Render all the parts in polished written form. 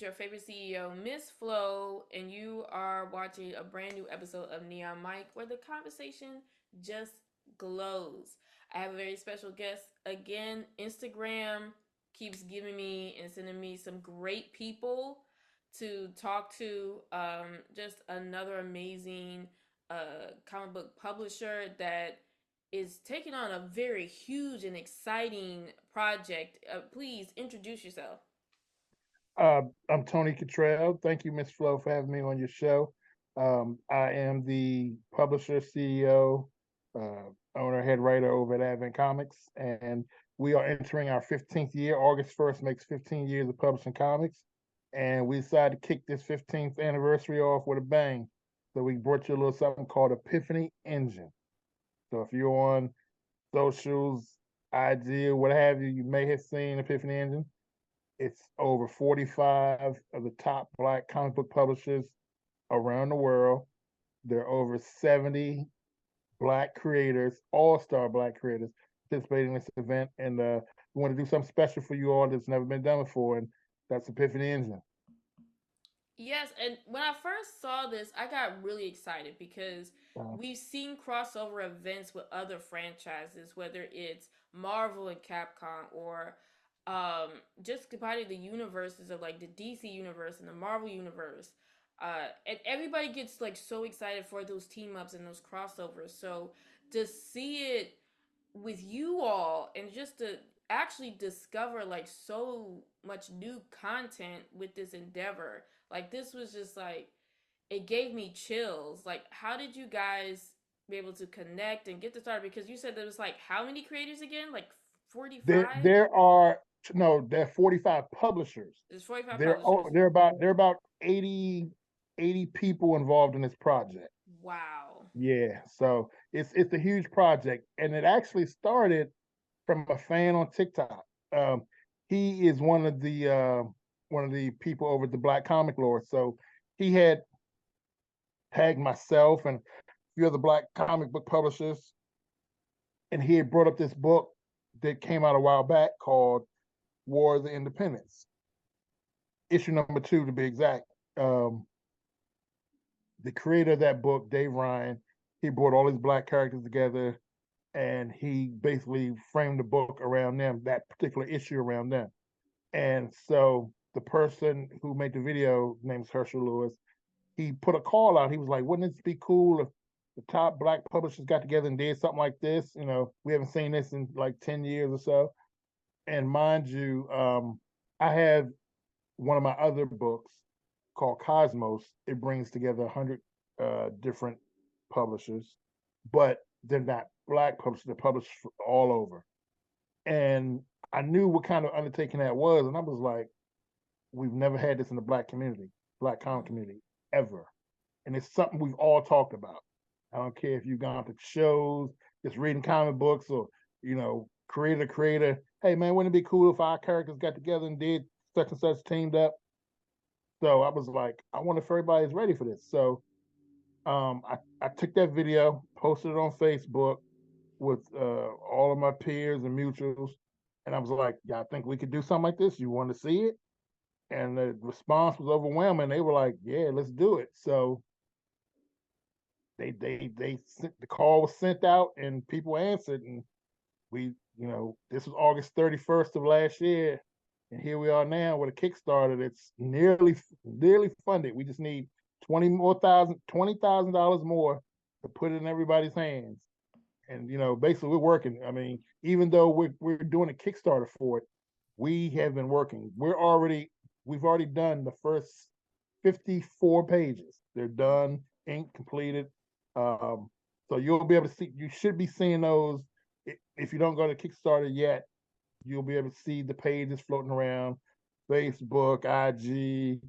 your favorite CEO, Miss Flo, and you are watching a brand new episode of Neon Mike where the conversation just glows. I have a very special guest again. Instagram keeps giving me and sending me some great people to talk to. Just another amazing comic book publisher that is taking on a very huge and exciting project. Please introduce yourself. I'm Tony Cottrell. Thank you, Miss Flo, for having me on your show. I am the publisher, CEO, owner, head writer over at Advent Comics, and we are entering our 15th year. August 1st makes 15 years of publishing comics, and we decided to kick this 15th anniversary off with a bang. So we brought you a little something called Epiphany Engine. So if you're on socials, IG, what have you, you may have seen Epiphany Engine. It's over 45 of the top Black comic book publishers around the world. There are over 70 Black creators, all-star Black creators, participating in this event. And we want to do something special for you all that's never been done before, and that's Epiphany Engine. Yes, and when I first saw this, I got really excited because Uh, we've seen crossover events with other franchises, whether it's Marvel and Capcom or just combining the universes of like the DC universe and the Marvel universe. And everybody gets like so excited for those team ups and those crossovers. So to see it with you all and just to actually discover like so much new content with this endeavor, like this was just like it gave me chills. Like how did you guys be able to connect and get this started? Because you said there was like how many creators again, like there 45? there are no there are 45 publishers. There's 45 There publishers. there are about 80 people involved in this project. Wow. Yeah, so it's a huge project, and it actually started from a fan on TikTok. Um, he is one of the people over at the Black Comic Lord. So he had tagged myself and a few other Black comic book publishers, and he had brought up this book that came out a while back called War of the Independence, issue number two to be exact. Um, the creator of that book, Dave Ryan, he brought all these Black characters together and he basically framed the book around them, that particular issue around them. And so the person who made the video, name's Herschel Lewis, he put a call out. He was like, wouldn't it be cool if the top Black publishers got together and did something like this? You know, we haven't seen this in like 10 years or so. And mind you, I have one of my other books called Cosmos. It brings together 100 different publishers, but they're not Black publishers, they're published all over. And I knew what kind of undertaking that was. And I was like, we've never had this in the Black community, Black comic Mm-hmm. community, ever. And it's something we've all talked about. I don't care if you've gone to shows, just reading comic books, or, creator. Hey, man, wouldn't it be cool if our characters got together and did such and such teamed up? So I was like, I wonder if everybody's ready for this. So I took that video, posted it on Facebook with all of my peers and mutuals, and I was like, "Yeah, I think we could do something like this. You want to see it?" And the response was overwhelming. They were like, "Yeah, let's do it." So they sent, the call was sent out, and people answered, and we, this was August 31st of last year, and here we are now with a Kickstarter that's nearly funded. We just need $20,000 more to put it in everybody's hands. And basically we're working. I mean, even though we're doing a Kickstarter for it, we have been working. We've already done the first 54 pages. They're done, ink completed. Um, so you'll be able to see. You should be seeing those. If you don't go to Kickstarter yet, you'll be able to see the pages floating around Facebook, IG,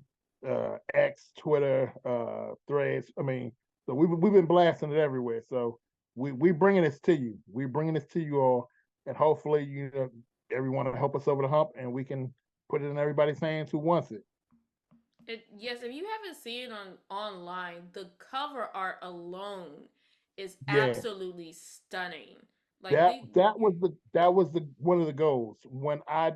X, Twitter, Threads. I mean, so we've been blasting it everywhere. So we bringing this to you. We're bringing this to you all, and hopefully everyone will help us over the hump, and we can put it in everybody's hands who wants it. Yes, if you haven't seen it on online, the cover art alone is Yeah, absolutely stunning. Like that they that was the one of the goals when I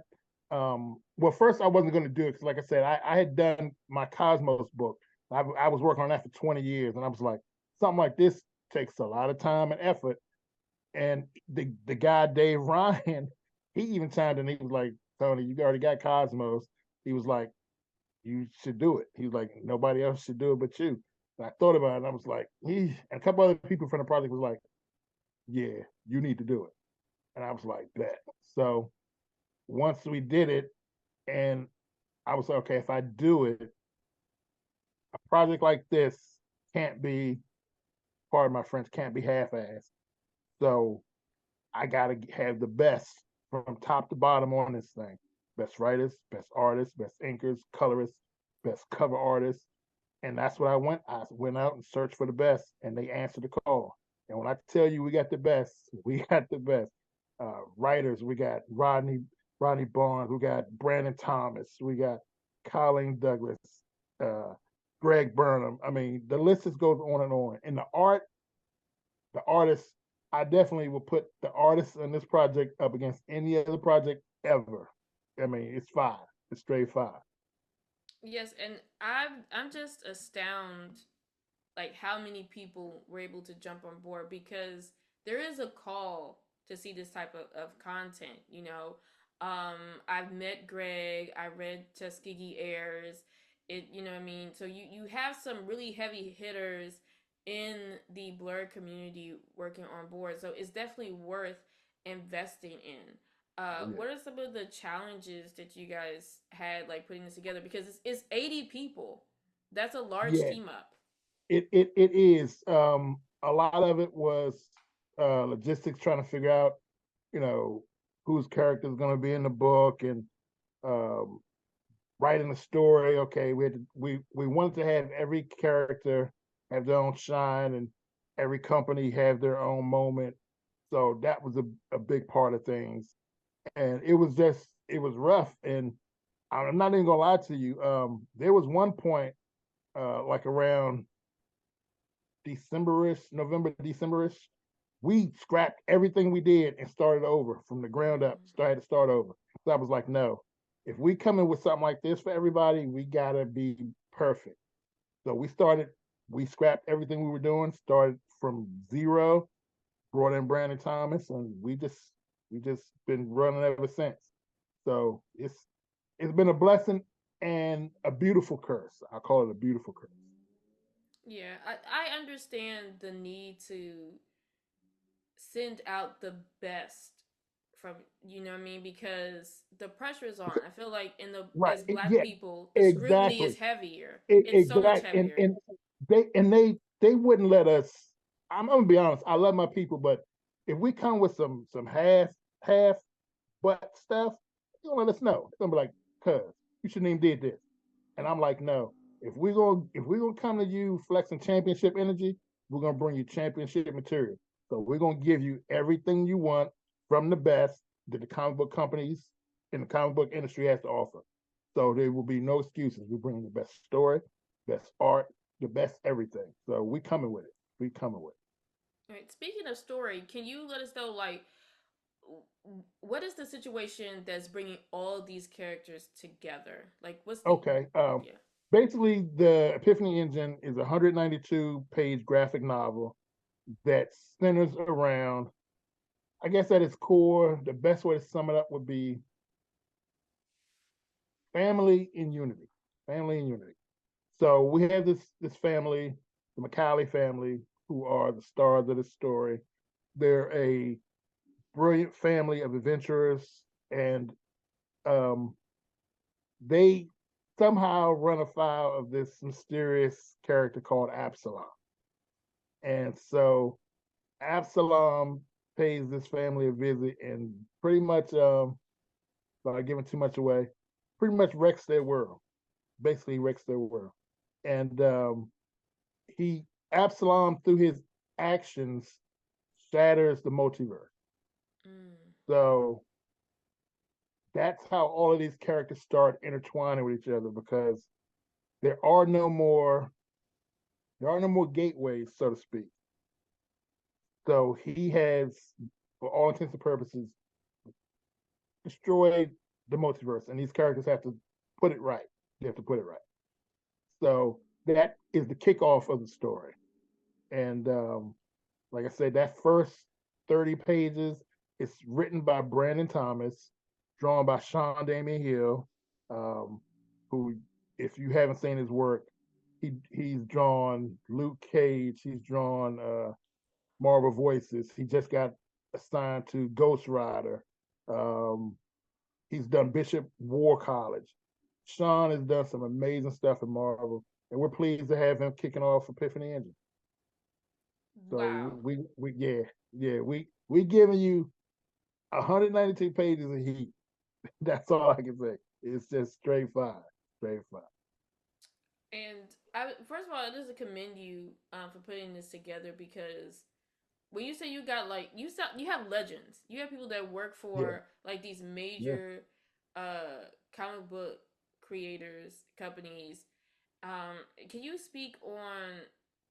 Well, first I wasn't going to do it because, like I said, I had done my Cosmos book. I was working on that for 20 years, and I was like, something like this takes a lot of time and effort. And the guy Dave Ryan, he even chimed in. He was like, Tony, you already got Cosmos. He was like, you should do it. He was like, nobody else should do it but you. And I thought about it, and I was like, and a couple other people from the project was like, yeah, you need to do it. And I was like, bet. So once we did it, and I was like, okay, if I do it, a project like this can't be, part of my French, can't be half-assed. So I gotta have the best from top to bottom on this thing. Best writers, best artists, best inkers, colorists, best cover artists. And that's what I went. I went out and searched for the best, and they answered the call. And when I tell you we got the best, we got the best. Writers, we got Rodney Barnes, we got Brandon Thomas, we got Colleen Douglas, uh, Greg Burnham. I mean, the list just goes on and on. And the art, the artists, I definitely will put the artists in this project up against any other project ever. I mean, it's five. It's straight five. Yes, and I'm just astounded like how many people were able to jump on board because there is a call to see this type of content, you know. I've met Greg, I read Tuskegee Airs, it you know what I mean? So you have some really heavy hitters in the blur community working on board. So it's definitely worth investing in. Oh yeah. What are some of the challenges that you guys had like putting this together? Because it's 80 people. That's a large Yeah, team up. it is. A lot of it was logistics, trying to figure out, you know, whose character is going to be in the book, and um, writing the story. Okay, we wanted to have every character have their own shine, and every company have their own moment. So that was a big part of things, and it was rough. And I'm not even gonna lie to you. There was one point, like around Decemberish, November, Decemberish, we scrapped everything we did and started over from the ground up. Mm. Started to start over. So I was like, no, if we come in with something like this for everybody, we gotta be perfect. So we scrapped everything we were doing, started from zero, brought in Brandon Thomas, and we just been running ever since. So it's been a blessing and a beautiful curse. I call it a beautiful curse. Yeah, I understand the need to send out the best from you know what I mean because the pressure is on. I feel like in the Right. as black Yeah, people, the scrutiny exactly. is heavier. It's so much Exactly. heavier. They wouldn't let us. I'm gonna be honest. I love my people, but if we come with some half butt stuff, you don't let us know. It's gonna be like, cuz you shouldn't even did this. And I'm like, no. If we're gonna come to you flexing championship energy, we're gonna bring you championship material. So we're gonna give you everything you want from the best that the comic book companies in the comic book industry has to offer. So there will be no excuses. We bring the best story, best art, the best everything. So we coming with it. We coming with All right. Speaking of story, can you let us know like what is the situation that's bringing all of these characters together? Like, what's it. the Okay. yeah? Basically, the Epiphany Engine is a 192-page graphic novel that centers around, I guess at its core, the best way to sum it up would be family in unity. Family in unity. So we have this family, the Macaulay family, who are the stars of the story. They're a brilliant family of adventurers, and um, they somehow run afoul of this mysterious character called Absalom. And so Absalom pays this family a visit and pretty much, without giving too much away, pretty much wrecks their world. Basically, wrecks their world. And he Absalom, through his actions, shatters the multiverse. Mm. So that's how all of these characters start intertwining with each other, because there are no more there are no more gateways, so to speak. So he has, for all intents and purposes, destroyed. the multiverse, and these characters have to put it right. They have to put it right. So that is the kickoff of the story. And like I said, that first 30 pages is written by Brandon Thomas, drawn by Sean Damian Hill, um, who, if you haven't seen his work, he's drawn Luke Cage, he's drawn Marvel Voices. He just got assigned to Ghost Rider. Um, he's done Bishop War College. Sean has done some amazing stuff in Marvel, and we're pleased to have him kicking off Epiphany Engine. So Wow. we yeah we giving you 192 pages of heat. That's all I can say. It's just straight fire, straight fire. And first of all, it doesn't commend you for putting this together because when you say you got like you have legends, you have people that work Yeah, for like these yeah. major comic book creators companies. Can you speak on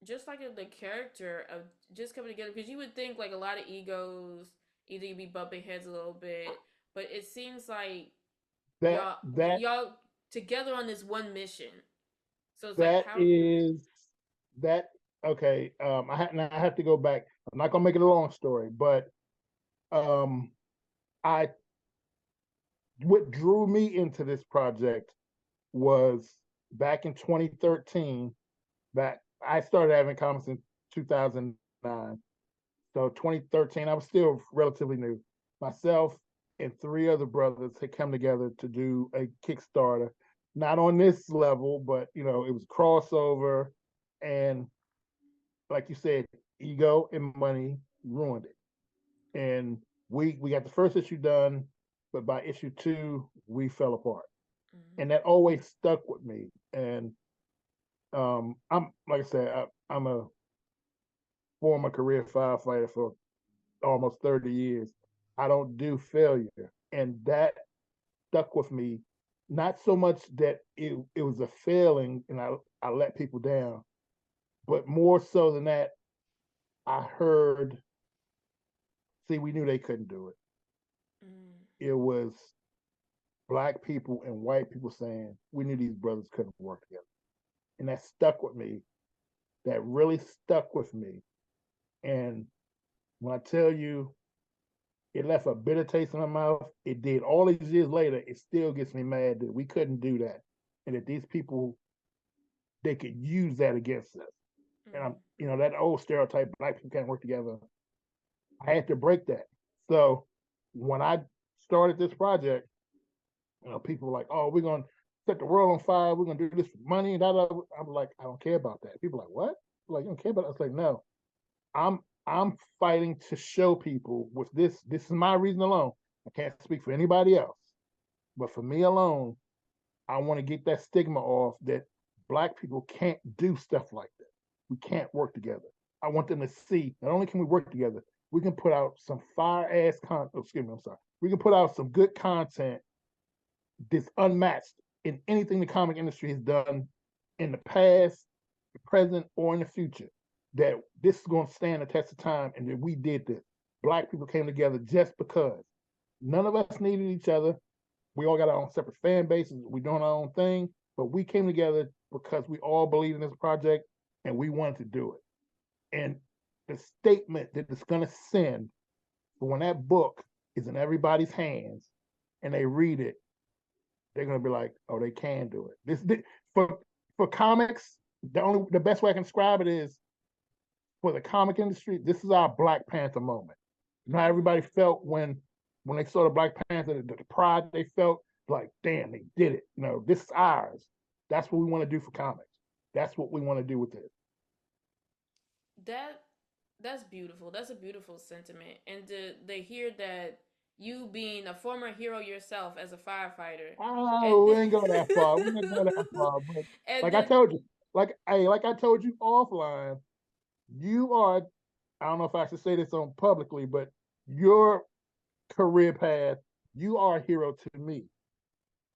just like the character of just coming together? Because you would think like a lot of egos, either you be bumping heads a little bit, but it seems like That y'all that y'all together on this one mission. So it's like that how. is that okay. I have to go back. I'm not gonna make it a long story, but um, I what drew me into this project was back in 2013. Back I started having comics in 2009. So 2013, I was still relatively new. Myself and three other brothers had come together to do a Kickstarter, not on this level, but it was crossover, and like you said, ego and money ruined it. And we got the first issue done, but by issue two, we fell apart, Mhm. and that always stuck with me. And I'm like I said, I'm a former career firefighter for almost 30 years. I don't do failure. And that stuck with me. Not so much that it was a failing and I let people down, but more so than that, I heard, see, we knew they couldn't do it. Mm. It was black people and white people saying, we knew these brothers couldn't work together. And that stuck with me. That really stuck with me. And when I tell you it left a bitter taste in my mouth. It did. All these years later, it still gets me mad that we couldn't do that, and that these people they could use that against us. And Mm. that old stereotype, black people can't work together. I had to break that. So when I started this project, people were like, "Oh, we're gonna set the world on fire. We're gonna do this for money." And I'm like, I don't care about that. People are like, what? Like, you don't care about it? I was like, no. I'm I'm fighting to show people with this. This is my reason alone. I can't speak for anybody else, but for me alone, I want to get that stigma off that black people can't do stuff like that. We can't work together. I want them to see not only can we work together, we can put out some fire ass content. Oh, excuse me, I'm sorry. We can put out some good content that's unmatched in anything the comic industry has done in the past, the present, or in the future. That this is going to stand the test of time, and that we did this. Black people came together just because none of us needed each other. We all got our own separate fan bases. We doing our own thing, but we came together because we all believe in this project and we wanted to do it. And the statement that it's going to send when that book is in everybody's hands and they read it, they're going to be like, "Oh, they can do it." For comics, the best way I can describe it is for the comic industry. This is our Black Panther moment. You know how Mm. everybody felt when they saw the Black Panther, the pride they felt, like, damn, they did it. This is ours. That's what we want to do for comics. That's what we want to do with this. That that's beautiful. That's a beautiful sentiment, and to hear that you being a former hero yourself as a firefighter, and Oh, we ain't go that far. We ain't go that far. But and like I then told you, like I told you offline, you are. I don't know if I should say this on publicly, but your career path, you are a hero to me.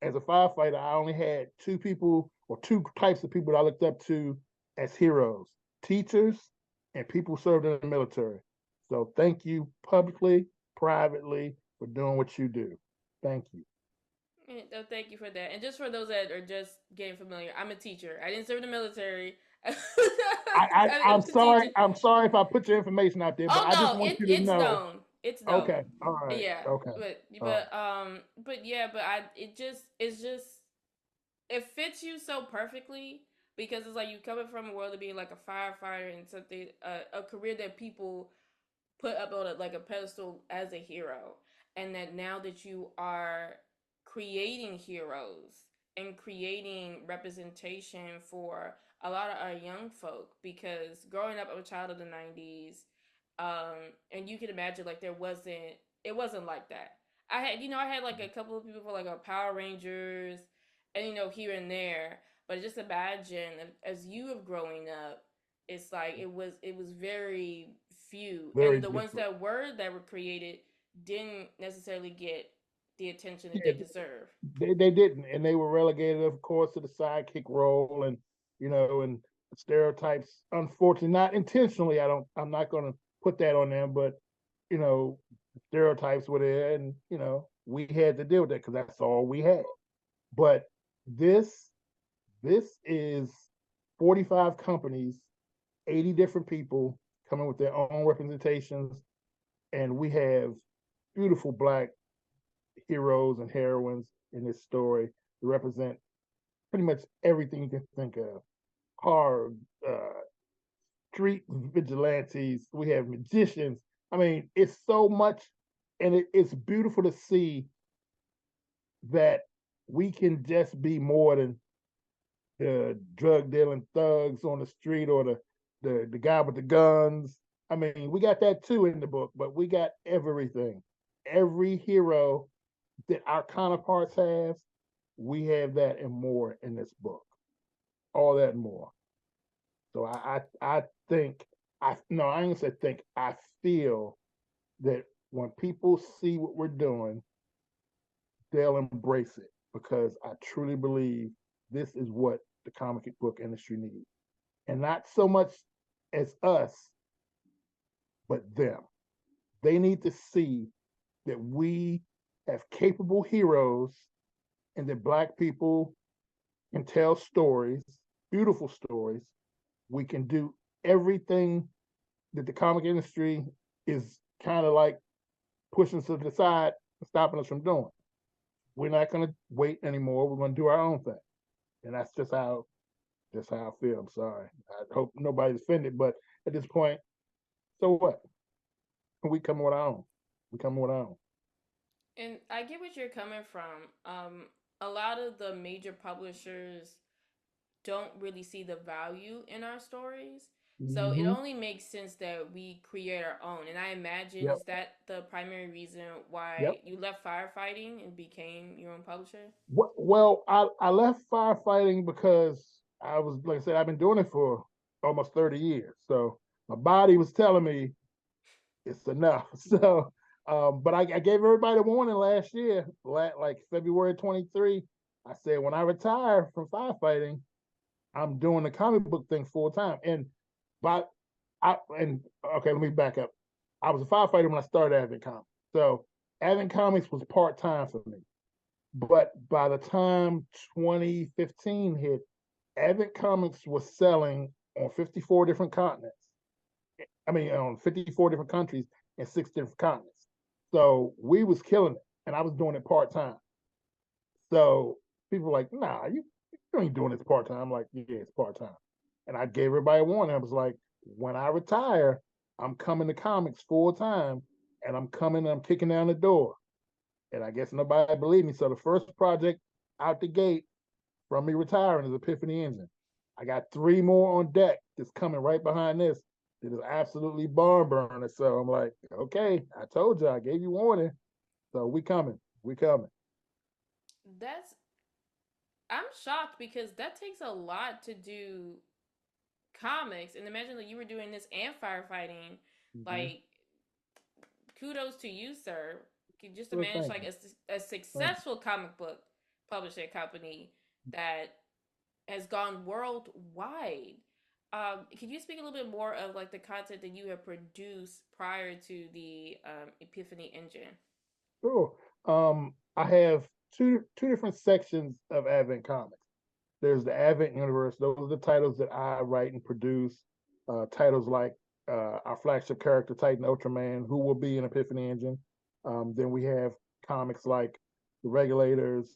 As a firefighter, I only had two people or two types of people that I looked up to as heroes: teachers and people who served in the military. So thank you publicly, privately for doing what you do. Thank you. Oh, thank you for that. And just for those that are just getting familiar, I'm a teacher. I didn't serve in the military. I'm I'm a sorry. teacher. I'm sorry if I put your information out there, but Oh I just no, want you to it's know. known. It's known. Okay. All right. Yeah, Okay. but All right. yeah, but I it's just it fits you so perfectly because it's like you coming from a world of being like a firefighter and something a career that people put up on like a pedestal as a hero, and that now that you are creating heroes and creating representation for a lot of our young folk, because growing up I'm a child of the 90s, and you can imagine like it wasn't like that. I had like a couple of people for like a Power Rangers and here and there, but just imagine as you have growing up, it's like it was very few, Very and the ones different. that were created didn't necessarily get the attention that Yeah, they deserve. they didn't, and they were relegated, of course, to the sidekick role, and and stereotypes. Unfortunately, not intentionally. I'm not going to put that on them, but you know, stereotypes were there, and we had to deal with that because that's all we had. But this this is 45 companies, 80 different people coming with their own representations, and we have beautiful black heroes and heroines in this story to represent pretty much everything you can think of. Horror, uh, street vigilantes, we have magicians. I mean, it's so much, and it's beautiful to see that we can just be more than the drug dealing thugs on the street or the guy with the guns. I mean, we got that too in the book, but we got everything. Every hero that our counterparts have, we have that and more in this book. All that and more. So I think I no, I ain't gonna say think. I feel that when people see what we're doing, they'll embrace it because I truly believe this is what the comic book industry needs. And not so much as us, but them. They need to see that we have capable heroes and that black people can tell stories, beautiful stories. We can do everything that the comic industry is kind of like pushing us to the side, stopping us from doing. We're not going to wait anymore. We're going to do our own thing, and that's just how I feel. I'm sorry. I hope nobody's offended, but at this point, so what? We come with our own. We come with our own. And I get what you're coming from. A lot of the major publishers don't really see the value in our stories. So it Mm-hmm. only makes sense that we create our own. And I imagine, Yep. is that the primary reason Yep. why you left firefighting and became your own publisher? Well, I left firefighting because I was, like I said, I've been doing it for almost 30 years. So my body was telling me it's enough. So, but I gave everybody a warning last year, like February 23. I said, when I retire from firefighting, I'm doing the comic book thing full time. But and okay, let me back up. I was a firefighter when I started Advent Comics. So Advent Comics was part time for me. But by the time 2015 hit, Advent Comics was selling on 54 different continents. I mean, on 54 different countries and 6 different continents. So we was killing it, and I was doing it part time. So people were like, "Nah, you ain't doing this part time." I'm like, "Yeah, it's part time." And I gave everybody a warning. I was like, "When I retire, I'm coming to comics full time, and I'm coming. And I'm kicking down the door." And I guess nobody believed me. So the first project out the gate from me retiring is Epiphany Engine. I got 3 more on deck that's coming right behind this. It is absolutely barn burner. So I'm like, okay, I told you, I gave you warning. So we coming. We coming. That's I'm shocked because that takes a lot to do comics, and imagine that you were doing this and firefighting. Mm-hmm. Like, kudos to you, sir. Just to Well, manage thank like you. a Thank you. successful comic book publishing company that has gone worldwide. Can you speak a little bit more of like the content that you have produced prior to the Epiphany engine? Sure. I have. two different sections of Advent Comics. There's the Advent universe. Those are the titles that I write and produce. Titles like our flagship character Titan Ultraman, who will be an Epiphany engine. Then we have comics like the Regulators,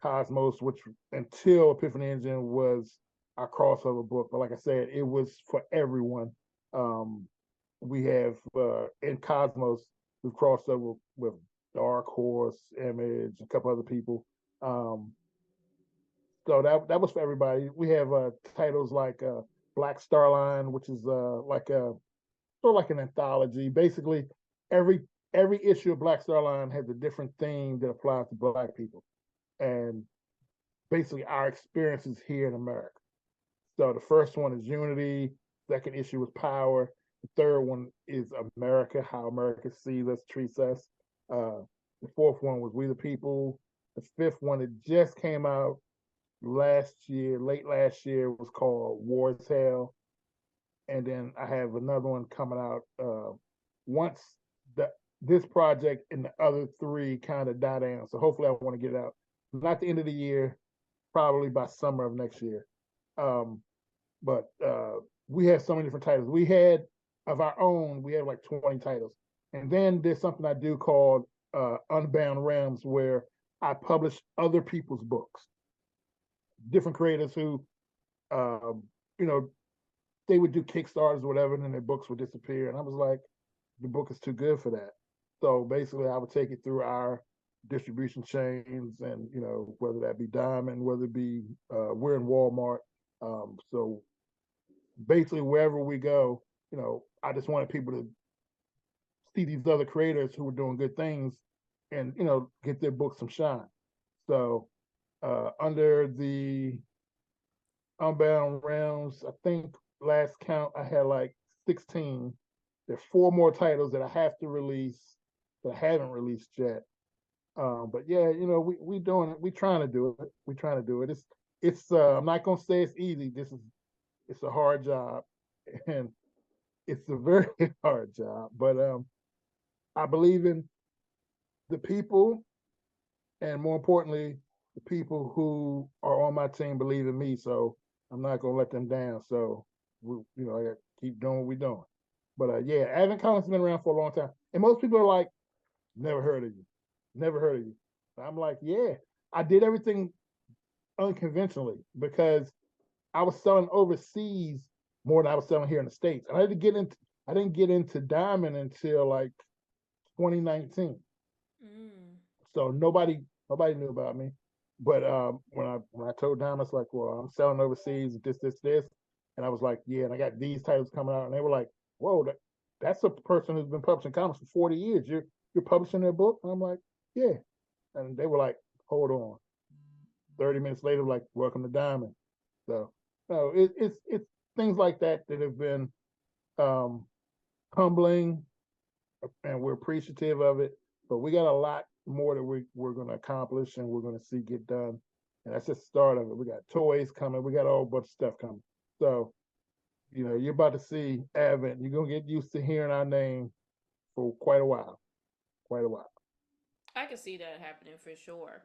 Cosmos, which until Epiphany Engine was our crossover book. But like I said, it was for everyone. Um, we have in Cosmos, we've crossed over with Dark Horse, Image, a couple other people. Um, so that was for everybody. We have titles like Black Star Line, which is like a sort of like an anthology. Basically, every every issue of Black Star Line has a different theme that applies to Black people, and basically our experiences here in America. So the first one is Unity. Second issue was Power. The third one is America, how America sees us, treats us. Uh, the fourth one was We the People. The fifth one that just came out last year, late last year, was called War is Hell. And then I have another one coming out once the this project and the other three kind of die down. So hopefully I want to get it out. Not the end of the year, probably by summer of next year. Um, but we have so many different titles. We had of our own, we have like 20 titles. And then there's something I do called Unbound Realms, where I publish other people's books, different creators who, um, you know, they would do Kickstarters or whatever, and then their books would disappear. And I was like, the book is too good for that. So basically, I would take it through our distribution chains, and whether that be Diamond, whether it be we're in Walmart. So basically, wherever we go, I just wanted people to see these other creators who were doing good things, and get their books some shine. So under the Unbound Realms, I think last count I had like 16. There are four more titles that I have to release that I haven't released yet. But yeah, we doing it. We trying to do it. We trying to do it. It's I'm not gonna say it's easy. It's a hard job, and it's a very hard job. But I believe in the people, and more importantly, the people who are on my team believe in me. So I'm not gonna let them down. So I got to keep doing what we're doing. But yeah, Advent Comics has been around for a long time, and most people are like, "Never heard of you, never heard of you." I'm like, "Yeah, I did everything unconventionally because I was selling overseas more than I was selling here in the States, and I didn't get into Diamond until like 2019. Mm. So nobody knew about me. But when I told them, I was like, well, I'm selling overseas, this, and I was like, yeah, and I got these titles coming out, and they were like, whoa, that's a person who's been publishing comics for 40 years. You're publishing their book, and I'm like, yeah, and they were like, hold on. 30 minutes later, like, welcome to Diamond. So, no, it's things like that that have been um, humbling, and we're appreciative of it. But we got a lot more that we're going to accomplish and we're going to see get done. And that's just the start of it. We got toys coming. We got a whole bunch of stuff coming. So, you're about to see Advent. You're going to get used to hearing our name for quite a while. Quite a while. I can see that happening for sure.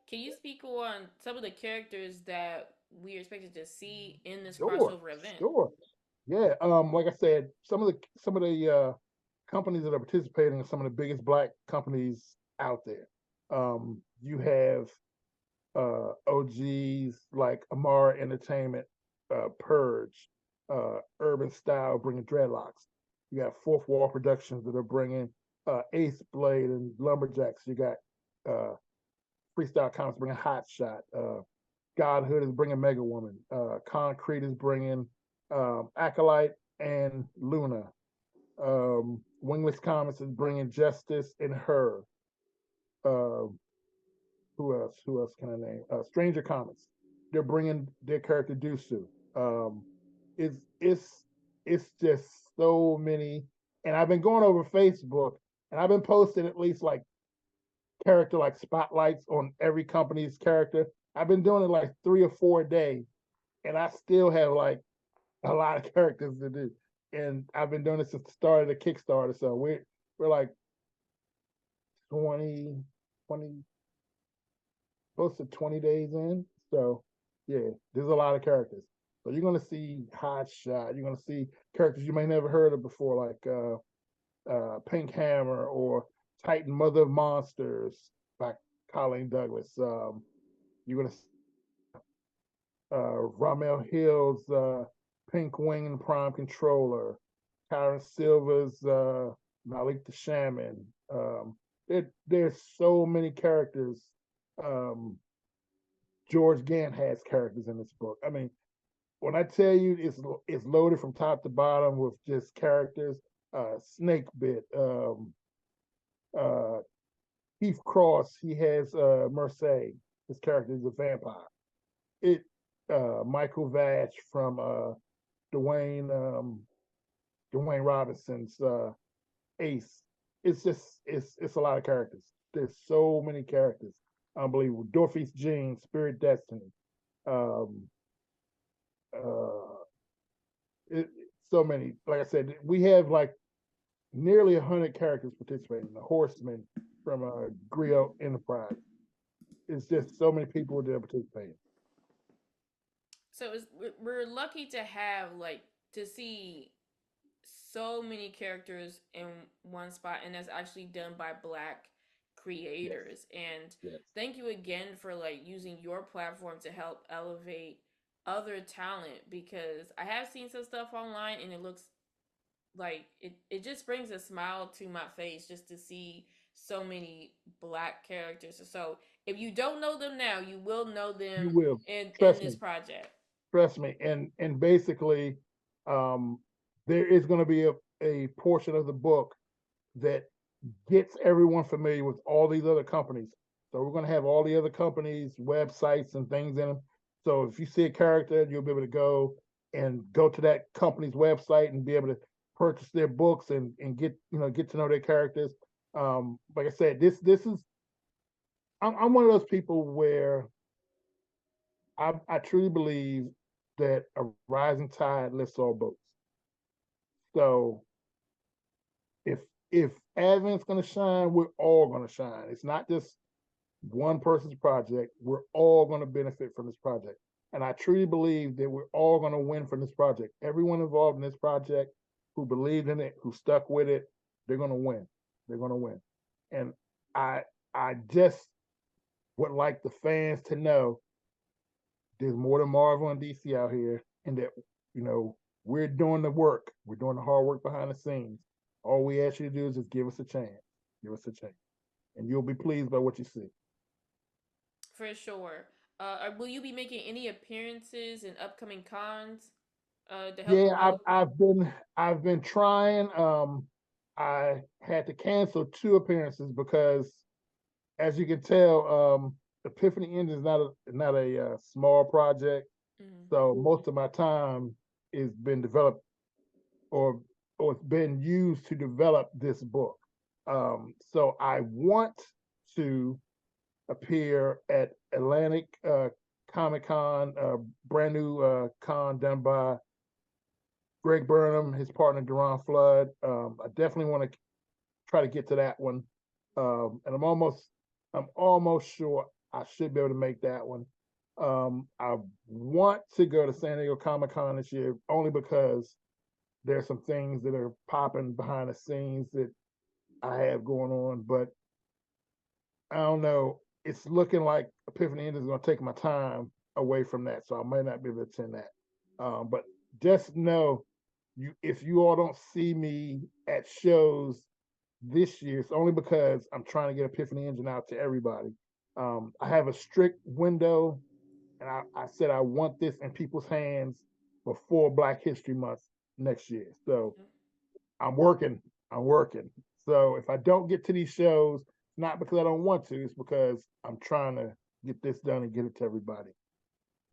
Can you speak on some of the characters that we are expected to see in this Sure, crossover event? sure. Yeah. Like I said, some of the companies that are participating are some of the biggest black companies out there. You have OGs like Amara Entertainment, Purge, Urban Style bringing dreadlocks. You got Fourth Wall Productions that are bringing Ace Blade and Lumberjacks. You got Freestyle Comics bringing Hot Shot. Godhood is bringing Mega Woman. Concrete is bringing Acolyte and Luna. Wingless Comics is bringing Justice and Her. Uh, who else? Who else can I name? Stranger Comics. They're bringing their character Dusu. Um, it's it's it's just so many, and I've been going over Facebook, and I've been posting at least like character like spotlights on every company's character. I've been doing it like 3 or 4 a day, and I still have like a lot of characters to do. And I've been doing this since the start of the Kickstarter, so we're like 20, 20, close to 20 days in. So yeah, there's a lot of characters. So you're gonna see Hot Shot. You're gonna see characters you may never heard of before, like Pink Hammer or Titan Mother of Monsters by Colleen Douglas. You're gonna Ramel Hill's Pink Wing and Prime Controller, Kyron Silva's Malik the Shaman. There's so many characters. Um, George Gant has characters in this book. I mean, when I tell you it's loaded from top to bottom with just characters. Snake Bit, uh, Keith Cross, he has Mercedes. His character is a vampire. It Michael Vash from Dwayne Dwayne Robinson's Ace. It's a lot of characters. There's so many characters. Unbelievable. Dorothy's Jean, Spirit Destiny. Um, uh, it, so many. Like I said, we have like nearly 100 characters participating. The Horseman from Griot Enterprise. It's just so many people that are participating. So we're lucky to have like to see so many characters in one spot, and that's actually done by Black Yes, creators. And yes. thank you again for like using your platform to help elevate other talent, because I have seen some stuff online and it looks like it just brings a smile to my face just to see so many Black characters. So if you don't know them now, you will know You them will. in Trust this me. project. Trust me. And basically, um, there is going to be a portion of the book that gets everyone familiar with all these other companies. So we're going to have all the other companies, websites, and things in them. So if you see a character, you'll be able to go to that company's website and be able to purchase their books and get to know their characters. Like I said, this is I'm one of those people where I truly believe that a rising tide lifts all boats. So if if Advent's going to shine, we're all going to shine. It's not just one person's project. We're all going to benefit from this project. And I truly believe that we're all going to win from this project. Everyone involved in this project who believed in it, who stuck with it, they're going to win. They're going to win. And I I just would like the fans to know there's more than Marvel and DC out here, and that you know we're doing the work. We're doing the hard work behind the scenes. All we ask you to do is just give us a chance. Give us a chance, and you'll be pleased by what you see. For sure. Will you be making any appearances in upcoming cons to help Yeah, promote? I've been trying. I had to cancel two appearances because, as you can tell, Epiphany End is not a small project. Mm. So most of my time has been developed or or it's been used to develop this book. So I want to appear at Atlantic Comic Con, brand new con done by Greg Burnham, his partner Deron Flood. I definitely want to try to get to that one, and I'm almost sure I should be able to make that one. I want to go to San Diego Comic Con this year only because there's some things that are popping behind the scenes that I have going on, but I don't know. It's looking like Epiphany End is going to take my time away from that, so I might not be able to attend that. But just know, if you all don't see me at shows this year, it's only because I'm trying to get Epiphany Engine out to everybody. I have a strict window, and I said I want this in people's hands before Black History Month next year. So I'm working. I'm working. So if I don't get to these shows, it's not because I don't want to. It's because I'm trying to get this done and get it to everybody.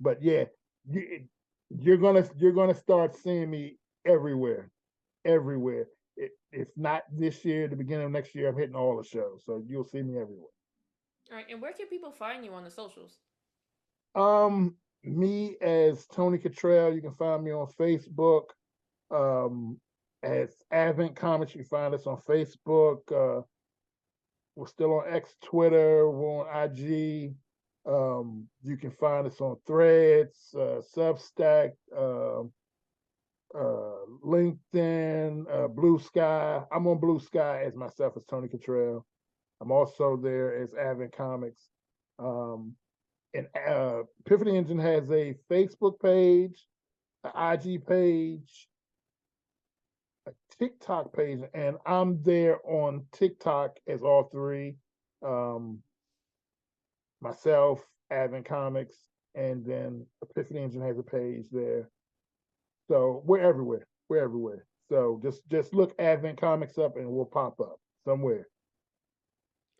But yeah, you, you're gonna start seeing me everywhere, everywhere. If not this year, the beginning of next year, I'm hitting all the shows, so you'll see me everywhere. All right, and where can people find you on the socials? Me as Tony Cottrell, you can find me on Facebook. Um, as Advent Comics, you can find us on Facebook. We're still on X, Twitter. We're on IG. You can find us on Threads, Substack, LinkedIn, Blue Sky. I'm on Blue Sky as myself as Tony Cottrell. I'm also there as Advent Comics. Um, and Epiphany Engine has a Facebook page, an IG page, a TikTok page, and I'm there on TikTok as all three. Um, Myself, Advent Comics, and then Epiphany Engine has a page there. So we're everywhere. We're everywhere. So just look Advent Comics up and we'll pop up somewhere.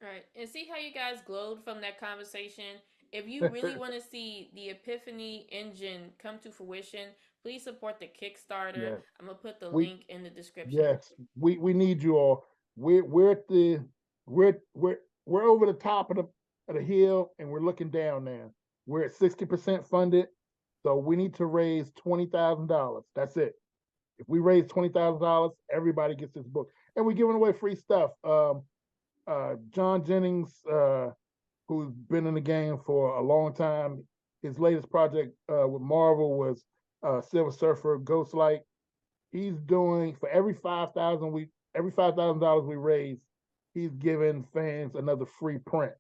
All right, and see how you guys glowed from that conversation. If you really want to see the Epiphany engine come to fruition, please support the Kickstarter. Yes. I'm gonna put the We link in the description. yes. We need you all. We're at the we're over the top of the hill and we're looking down now. We're at 60% funded. So we need to raise $20,000. That's it. If we raise $20,000, everybody gets this book. And we're giving away free stuff. John Jennings, who's been in the game for a long time. His latest project with Marvel was Silver Surfer Ghostlight. He's doing for every $5,000 we raise, he's giving fans another free print.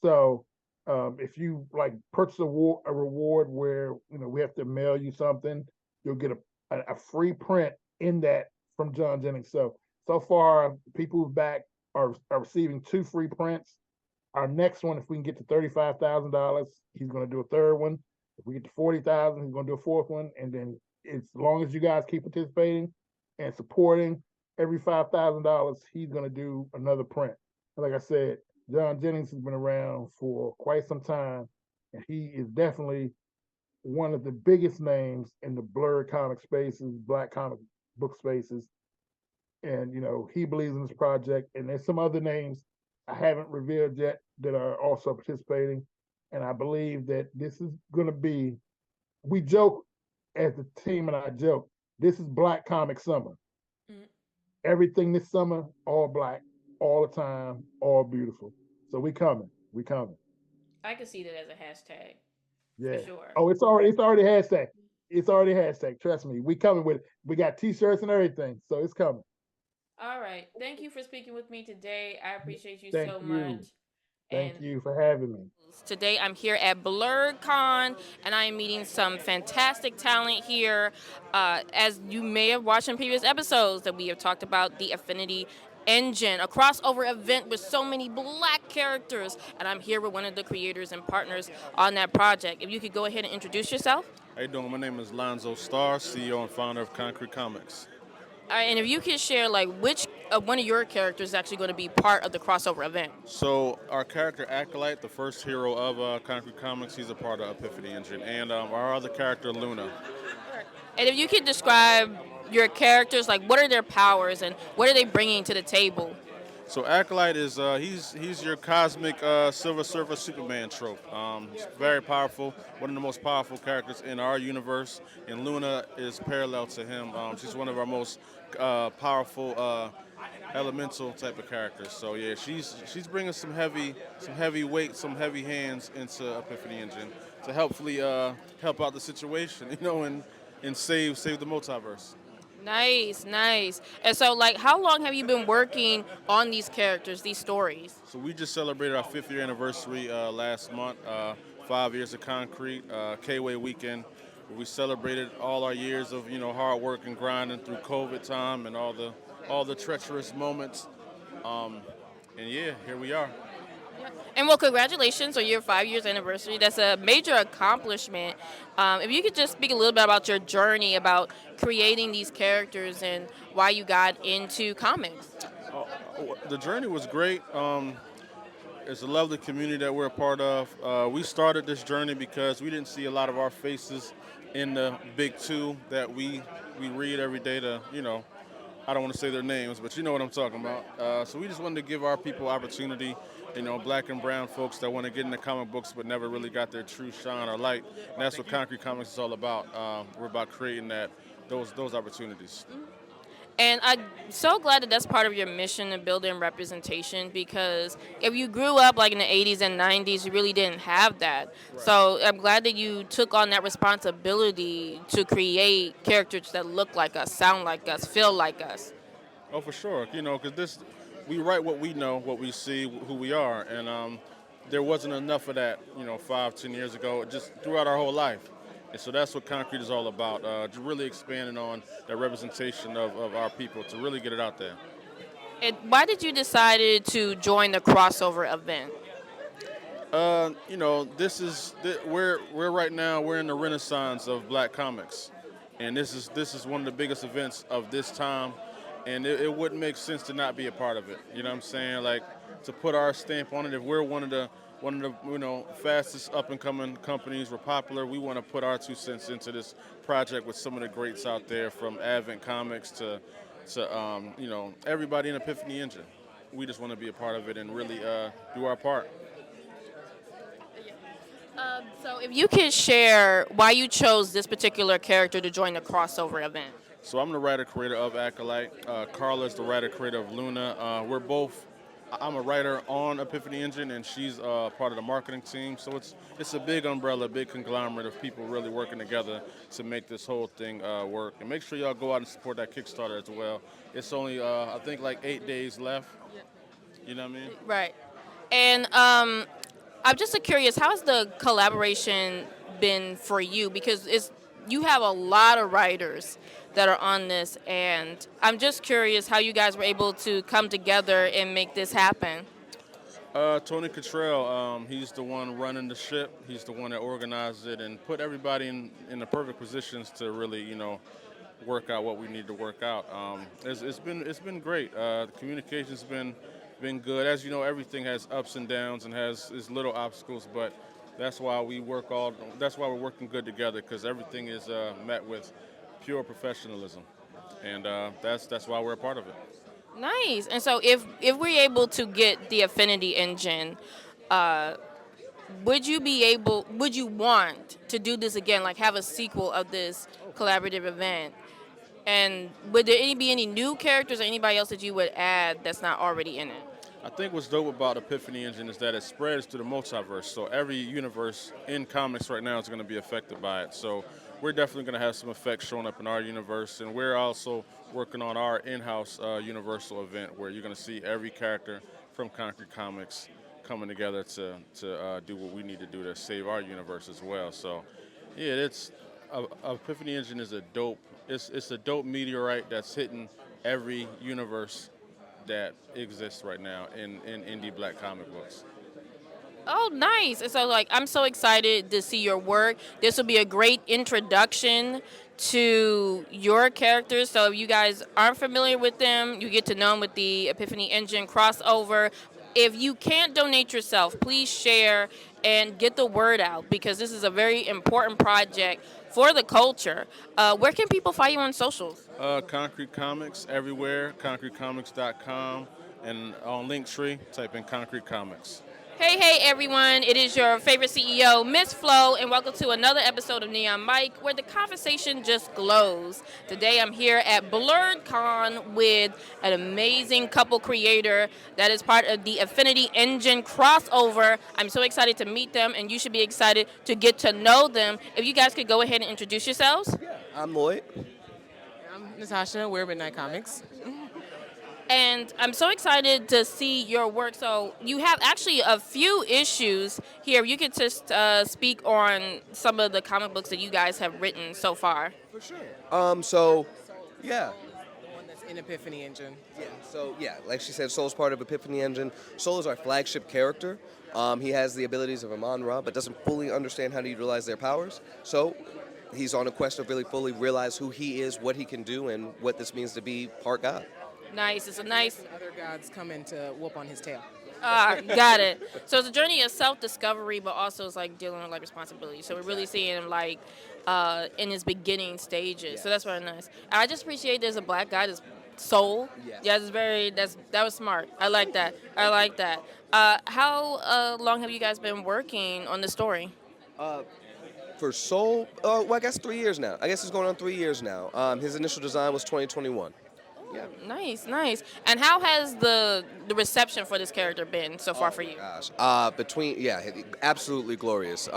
So if you like purchase a reward where we have to mail you something, you'll get a free print in that from John Jennings. So far, people who've back are receiving two free prints. Our next one, if we can get to $35,000, he's going to do a third one. If we get to 40,000, he's going to do a fourth one. And then, as long as you guys keep participating and supporting, every $5,000, he's going to do another print. And like I said, John Jennings has been around for quite some time, and he is definitely one of the biggest names in the blurred comic spaces, black comic book spaces. And he believes in this project. And there's some other names I haven't revealed yet that are also participating. And I believe that this is going to be. We joke as the team, and I joke. This is Black Comic Summer. Mm, Everything this summer, all black, all the time, all beautiful. So we coming. We coming. I can see that as a hashtag for Yeah. sure. Oh, it's already hashtag. It's already hashtag. Trust me. We coming with it. We got t-shirts and everything. So it's coming. All right, thank you for speaking with me today. I appreciate you Thank so you. much. And Thank you for having me. today I'm here at BlurredCon, and I am meeting some fantastic talent here. As you may have watched in previous episodes, that we have talked about the Affinity Engine, a crossover event with so many black characters, and I'm here with one of the creators and partners on that project. If you could go ahead and introduce yourself. How you doing? My name is Lonzo Starr, CEO and founder of Concrete Comics. And if you could share, like, which one of your characters is actually going to be part of the crossover event. So our character Acolyte, the first hero of Concrete Comics, he's a part of Epiphany Engine, and our other character Luna. And if you could describe your characters, like, what are their powers and what are they bringing to the table? So Acolyte is he's your cosmic Silver Surfer Superman trope. He's very powerful, one of the most powerful characters in our universe, and Luna is parallel to him. She's one of our most powerful elemental type of characters. So yeah, she's bringing some heavy weight, some heavy hands into Epiphany Engine to helpfully help out the situation, and save the multiverse. Nice, nice. And so, like, how long have you been working on these characters, these stories? So we just celebrated our 5th year anniversary last month. 5 years of Concrete, K-Way weekend, where we celebrated all our years of hard work and grinding through COVID time and all the treacherous moments. Um, and yeah, here we are. And well, congratulations on your 5 years anniversary. That's a major accomplishment. If you could just speak a little bit about your journey, about creating these characters and why you got into comics. The journey was great. It's a lovely community that we're a part of. We started this journey because we didn't see a lot of our faces in the big two that we read every day. I don't want to say their names, but you know what I'm talking about. So we just wanted to give our people opportunity, black and brown folks that want to get into comic books but never really got their true shine or light. And that's what Concrete Comics is all about. We're about creating those opportunities. And I'm so glad that that's part of your mission of building representation because if you grew up like in the 80s and 90s, you really didn't have that. Right. So I'm glad that you took on that responsibility to create characters that look like us, sound like us, feel like us. Oh, for sure. Because we write what we know, what we see, who we are, and there wasn't enough of that, 5, 10 years ago, just throughout our whole life. And so that's what Concrete is all about, just really expanding on the representation of our people to really get it out there. And why did you decide to join the crossover event? We're right now we're in the renaissance of Black comics, and this is one of the biggest events of this time, and it wouldn't make sense to not be a part of it. You know what I'm saying? Like to put our stamp on it. If we're one of the fastest up and coming companies, we're popular. We want to put our 2 cents into this project with some of the greats out there, from Advent Comics to everybody in Epiphany Engine. We just want to be a part of it and really do our part. So if you could share why you chose this particular character to join the crossover event. So I'm the writer creator of Acolyte. Carla's the writer creator of Luna. I'm a writer on Epiphany Engine, and she's part of the marketing team. So it's a big umbrella, big conglomerate of people really working together to make this whole thing work. And make sure y'all go out and support that Kickstarter as well. It's only I think like 8 days left. You know what I mean? Right. And I'm just curious, how has the collaboration been for you? Because you have a lot of writers that are on this, and I'm just curious how you guys were able to come together and make this happen. Tony Cottrell, he's the one running the ship. He's the one that organized it and put everybody in the perfect positions to really, work out what we need to work out. It's been great. The communication's been good. As you know, everything has ups and downs and has its little obstacles, but that's why That's why we're working good together, because everything is met with pure professionalism, and that's why we're a part of it. Nice. And so if we're able to get the Affinity engine, uh, would you want to do this again, like have a sequel of this collaborative event? And would there be any new characters or anybody else that you would add that's not already in it? I think what's dope about Epiphany Engine is that it spreads to the multiverse. So every universe in comics right now is going to be affected by it. So we're definitely going to have some effects showing up in our universe. And we're also working on our in-house Universal event, where you're going to see every character from Concrete Comics coming together to do what we need to do to save our universe as well. So yeah, Epiphany Engine is it's a dope meteorite that's hitting every universe that exists right now in indie Black comic books. Oh, nice. And so, like, I'm so excited to see your work. This will be a great introduction to your characters. So, if you guys aren't familiar with them, you get to know them with the Epiphany Engine crossover. If you can't donate yourself, please share and get the word out because this is a very important project for the culture. Where can people find you on socials? Concrete Comics everywhere, concretecomics.com, and on Linktree, type in Concrete Comics. Hey, hey, everyone. It is your favorite CEO, Miss Flo, and welcome to another episode of Neon Mike, where the conversation just glows. Today, I'm here at Blurred Con with an amazing couple creator that is part of the Affinity Engine crossover. I'm so excited to meet them, and you should be excited to get to know them. If you guys could go ahead and introduce yourselves. I'm Lloyd. I'm Natasha. We're Midnight Comics. And I'm so excited to see your work. So you have actually a few issues here. You could just speak on some of the comic books that you guys have written so far. For sure. The one that's in Epiphany Engine. Like she said, Soul's part of Epiphany Engine. Soul is our flagship character. He has the abilities of Amon-Ra, but doesn't fully understand how to utilize their powers. So he's on a quest to really fully realize who he is, what he can do, and what this means to be part God. Nice. It's a nice. Other gods come in to whoop on his tail. Got it. So it's a journey of self-discovery, but also it's like dealing with like responsibility. So we're really seeing him like in his beginning stages. So that's very nice. I just appreciate there's a black guy, this Soul. Yes. Yeah, that was smart. I like that. How long have you guys been working on the story? For Soul, I guess 3 years now. I guess it's going on 3 years now. His initial design was 2021. Yeah. Nice, nice. And how has the reception for this character been so far for you? Gosh, absolutely glorious.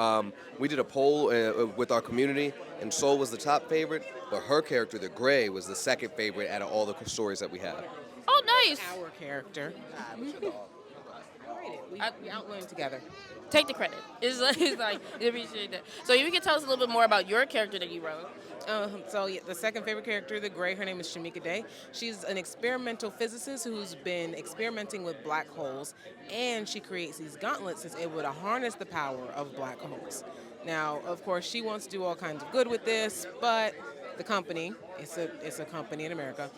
We did a poll with our community, and Soul was the top favorite, but her character, the Gray, was the second favorite out of all the stories that we have. Oh, nice. Our character. All right, we outlined together. Take the credit. It's like I appreciate that. So if you could tell us a little bit more about your character that you wrote. The second favorite character, the Gray, her name is Shamika Day. She's an experimental physicist who's been experimenting with black holes, and she creates these gauntlets that's able to harness the power of black holes. Now, of course, she wants to do all kinds of good with this, but the company, it's a company in America,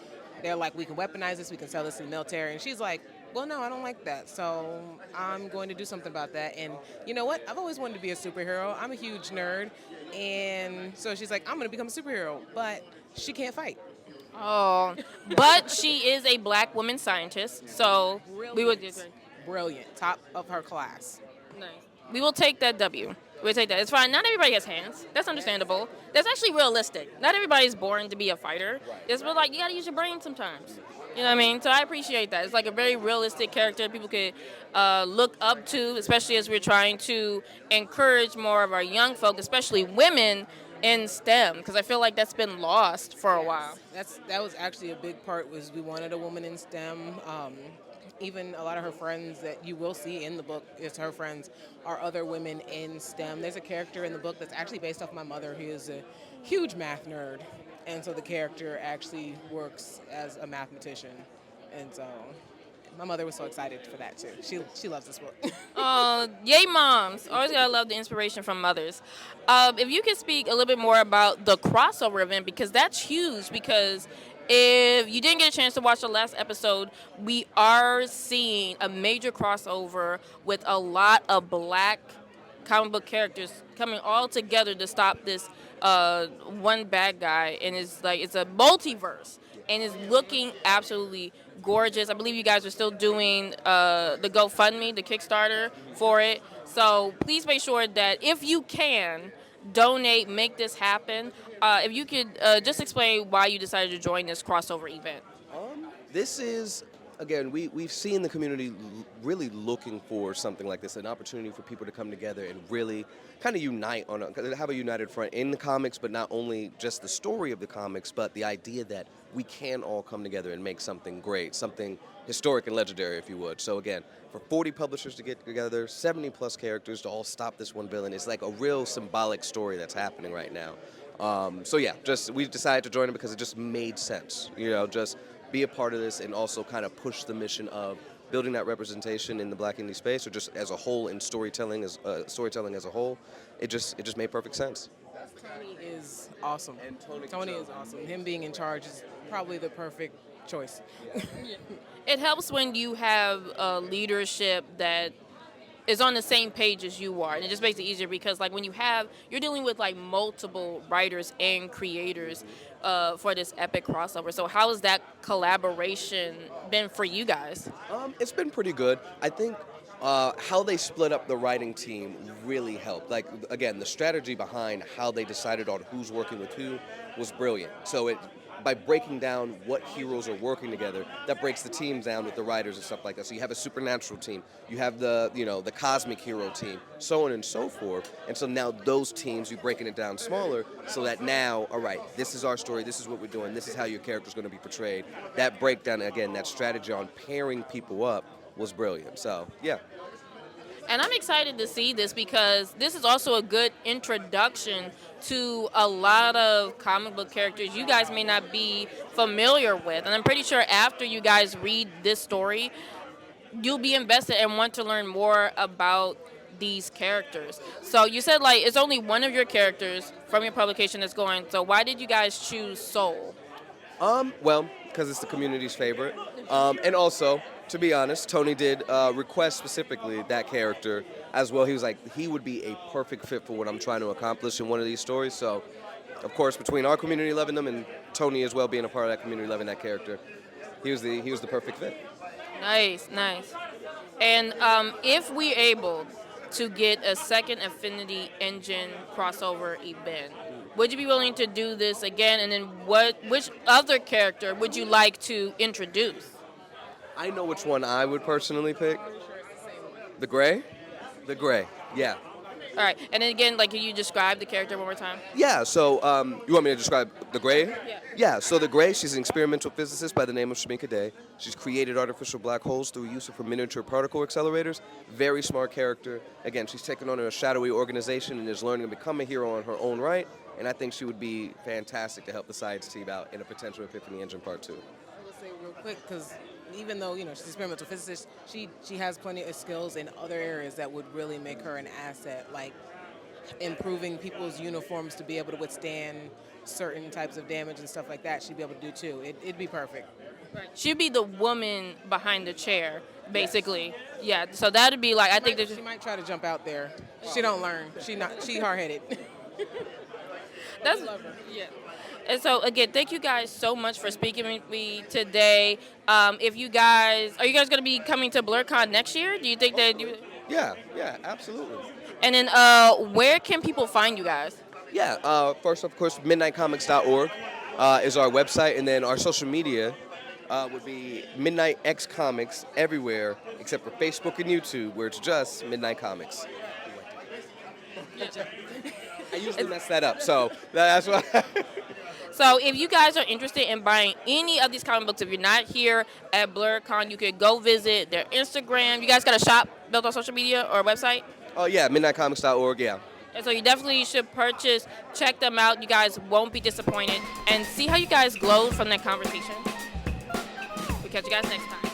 they're like, we can weaponize this, we can sell this to the military, and she's like, well, no, I don't like that, so I'm going to do something about that. And you know what? I've always wanted to be a superhero. I'm a huge nerd. And so she's like, I'm going to become a superhero. But she can't fight. Oh, but she is a black woman scientist, so we would Brilliant. Top of her class. nice. We will take that W. We'll take that. It's fine. Not everybody has hands. That's understandable. That's actually realistic. Not everybody's born to be a fighter. It's more like you got to use your brain sometimes. You know what I mean? So I appreciate that. It's like a very realistic character people could look up to, especially as we're trying to encourage more of our young folk, especially women, in STEM, because I feel like that's been lost for a while. That was actually a big part, was we wanted a woman in STEM. Even a lot of her friends that you will see in the book, is her friends, are other women in STEM. There's a character in the book that's actually based off my mother, who is a huge math nerd. And so the character actually works as a mathematician. And so my mother was so excited for that too. She loves this book. Oh, yay, moms. Always gotta love the inspiration from mothers. If you could speak a little bit more about the crossover event, because that's huge, because if you didn't get a chance to watch the last episode, we are seeing a major crossover with a lot of black comic book characters coming all together to stop this one bad guy, and it's a multiverse, and it's looking absolutely gorgeous. I believe you guys are still doing the GoFundMe, the Kickstarter for it. So please make sure that if you can donate, make this happen. If you could just explain why you decided to join this crossover event. This is, again, we've seen the community really looking for something like this, an opportunity for people to come together and really kind of unite have a united front in the comics, but not only just the story of the comics, but the idea that we can all come together and make something great, something historic and legendary, if you would. So again, for 40 publishers to get together, 70 plus characters to all stop this one villain, it's like a real symbolic story that's happening right now. We decided to join it because it just made sense, just be a part of this and also kind of push the mission of building that representation in the Black indie space, or just as a whole in storytelling as a whole. It just made perfect sense. Tony is awesome. And Tony is awesome. Him being in charge is probably the perfect choice. It helps when you have leadership that is on the same page as you are, and it just makes it easier, because like when you're dealing with like multiple writers and creators for this epic crossover. So how has that collaboration been for you guys? It's been pretty good. I think how they split up the writing team really helped. Like, again, the strategy behind how they decided on who's working with who was brilliant. So by breaking down what heroes are working together, that breaks the teams down with the writers and stuff like that. So you have a supernatural team, you have the cosmic hero team, so on and so forth. And so now those teams, you're breaking it down smaller, so that now, all right, this is our story, this is what we're doing, this is how your character's going to be portrayed. That breakdown, again, that strategy on pairing people up was brilliant. So, yeah. And I'm excited to see this, because this is also a good introduction to a lot of comic book characters you guys may not be familiar with. And I'm pretty sure after you guys read this story, you'll be invested and want to learn more about these characters. So you said like it's only one of your characters from your publication that's going. So why did you guys choose Soul? Well, because it's the community's favorite. And also, to be honest, Tony did request specifically that character as well. He was like, he would be a perfect fit for what I'm trying to accomplish in one of these stories. So, of course, between our community loving them and Tony as well being a part of that community loving that character, he was the perfect fit. Nice. And if we're able to get a second Affinity Engine crossover event, would you be willing to do this again? And then which other character would you like to introduce? I know which one I would personally pick. The Gray? The Gray, yeah. All right, and then again, like, can you describe the character one more time? Yeah, so you want me to describe the Gray? Yeah. Yeah, so the Gray, she's an experimental physicist by the name of Shamika Day. She's created artificial black holes through use of her miniature particle accelerators. Very smart character. Again, she's taken on a shadowy organization and is learning to become a hero on her own right. And I think she would be fantastic to help the science team out in a potential Epiphany Engine Part 2. I will say real quick, because even though, she's an experimental physicist, she has plenty of skills in other areas that would really make her an asset, like improving people's uniforms to be able to withstand certain types of damage and stuff like that. She'd be able to do too. It'd be perfect. Right. She'd be the woman behind the chair, basically. Yes. Yeah. So that'd be like, I think that she might try to jump out there. She don't learn. She hard-headed. That's yeah. And so again, thank you guys so much for speaking with me today. If you guys are you guys going to be coming to BlurCon next year? Do you think that you? Yeah, absolutely. And then where can people find you guys? Yeah, first, of course, midnightcomics.org is our website, and then our social media would be Midnight X Comics everywhere except for Facebook and YouTube, where it's just Midnight Comics. I usually mess that up, so that's why. So if you guys are interested in buying any of these comic books, if you're not here at BlurCon, you could go visit their Instagram. You guys got a shop built on social media or a website? Oh, yeah, midnightcomics.org, yeah. And so you definitely should purchase, check them out. You guys won't be disappointed. And see how you guys glow from that conversation. We'll catch you guys next time.